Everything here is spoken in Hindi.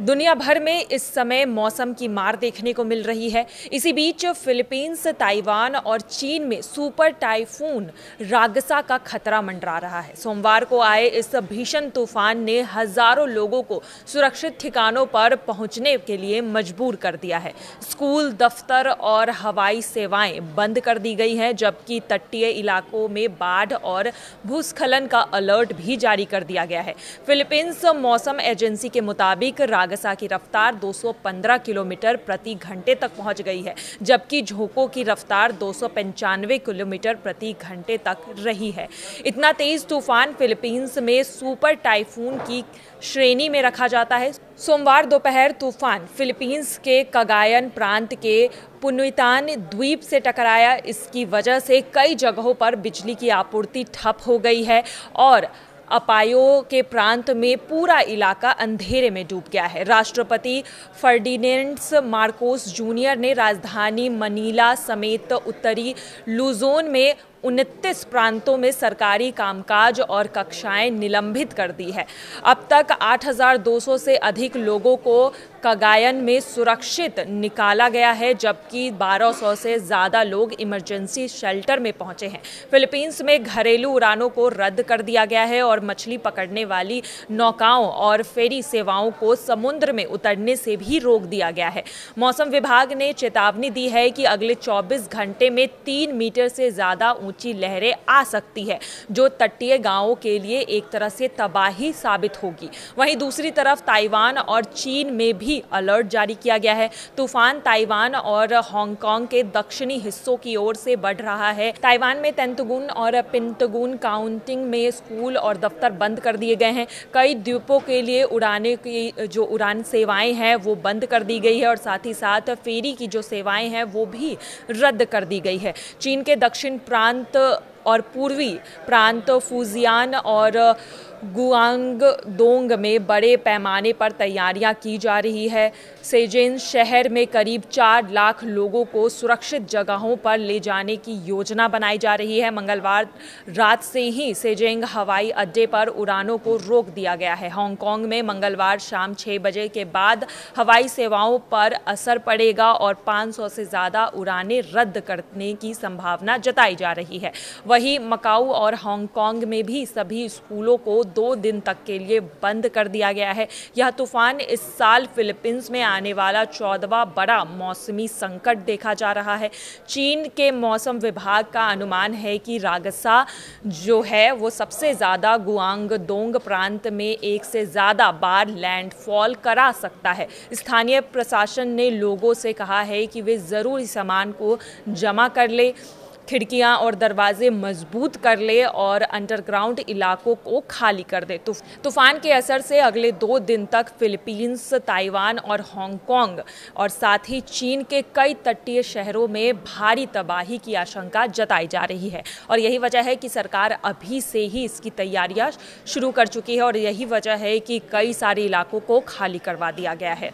दुनिया भर में इस समय मौसम की मार देखने को मिल रही है। इसी बीच फिलीपींस, ताइवान और चीन में सुपर टाइफून रागसा का खतरा मंडरा रहा है। सोमवार को आए इस भीषण तूफान ने हजारों लोगों को सुरक्षित ठिकानों पर पहुंचने के लिए मजबूर कर दिया है। स्कूल, दफ्तर और हवाई सेवाएं बंद कर दी गई हैं, जबकि तटीय इलाकों में बाढ़ और भूस्खलन का अलर्ट भी जारी कर दिया गया है। फिलीपींस मौसम एजेंसी के मुताबिक रागसा की रफ्तार 215 किलोमीटर प्रति घंटे तक पहुंच गई है, जबकि झोंकों की रफ्तार 295 किलोमीटर प्रति घंटे तक रही है। इतना तेज तूफान फिलीपींस में सुपर टाइफून की श्रेणी में रखा जाता है। सोमवार दोपहर तूफान फिलीपींस के कगायन प्रांत के पुनुइतान द्वीप से टकराया। इसकी वजह से कई जगहों पर बिजली की आपूर्ति ठप हो गई है और अपायो के प्रांत में पूरा इलाका अंधेरे में डूब गया है। राष्ट्रपति फर्डिनेंड मार्कोस जूनियर ने राजधानी मनीला समेत उत्तरी लुजोन में 29 प्रांतों में सरकारी कामकाज और कक्षाएं निलंबित कर दी है। अब तक 8,200 से अधिक लोगों को कगायन में सुरक्षित निकाला गया है, जबकि 1,200 से ज़्यादा लोग इमरजेंसी शेल्टर में पहुंचे हैं। फिलीपींस में घरेलू उड़ानों को रद्द कर दिया गया है और मछली पकड़ने वाली नौकाओं और फेरी सेवाओं को समुद्र में उतरने से भी रोक दिया गया है। मौसम विभाग ने चेतावनी दी है कि अगले 24 घंटे में 3 मीटर से ज़्यादा ऊंची लहरें आ सकती है, जो तटीय गांवों के लिए एक तरह से तबाही साबित होगी। वहीं दूसरी तरफ ताइवान और चीन में भी अलर्ट जारी किया गया है। तूफान ताइवान और हांगकांग के दक्षिणी हिस्सों की ओर से बढ़ रहा है। ताइवान में तेंतुगुन और पिंतगुन काउंटिंग में स्कूल और दफ्तर बंद कर दिए गए हैं। कई द्वीपों के लिए उड़ाने की जो उड़ान सेवाएं हैं वो बंद कर दी गई है और साथ ही साथ फेरी की जो सेवाएं हैं वो भी रद्द कर दी गई है। चीन के दक्षिण प्रांत और पूर्वी प्रांत फुजियान और गुआंगडोंग में बड़े पैमाने पर तैयारियां की जा रही है। सेजेन शहर में करीब 4 लाख लोगों को सुरक्षित जगहों पर ले जाने की योजना बनाई जा रही है। मंगलवार रात से ही सेजेंग हवाई अड्डे पर उड़ानों को रोक दिया गया है। हांगकांग में मंगलवार शाम 6 बजे के बाद हवाई सेवाओं पर असर पड़ेगा और 500 से ज़्यादा उड़ानें रद्द करने की संभावना जताई जा रही है। वहीं मकाऊ और हांगकांग में भी सभी स्कूलों को 2 दिन तक के लिए बंद कर दिया गया है। यह तूफान इस साल फिलीपींस में आने वाला 14वां बड़ा मौसमी संकट देखा जा रहा है। चीन के मौसम विभाग का अनुमान है कि रागसा जो है वो सबसे ज़्यादा गुआंगडोंग प्रांत में 1 से ज़्यादा बार लैंडफॉल करा सकता है। स्थानीय प्रशासन ने लोगों से कहा है कि वे ज़रूरी सामान को जमा कर ले, खिड़कियां और दरवाजे मजबूत कर ले और अंडरग्राउंड इलाकों को खाली कर दे। तूफान के असर से अगले 2 दिन तक फिलीपींस, ताइवान और हांगकांग और साथ ही चीन के कई तटीय शहरों में भारी तबाही की आशंका जताई जा रही है और यही वजह है कि सरकार अभी से ही इसकी तैयारियां शुरू कर चुकी है और यही वजह है कि कई सारे इलाकों को खाली करवा दिया गया है।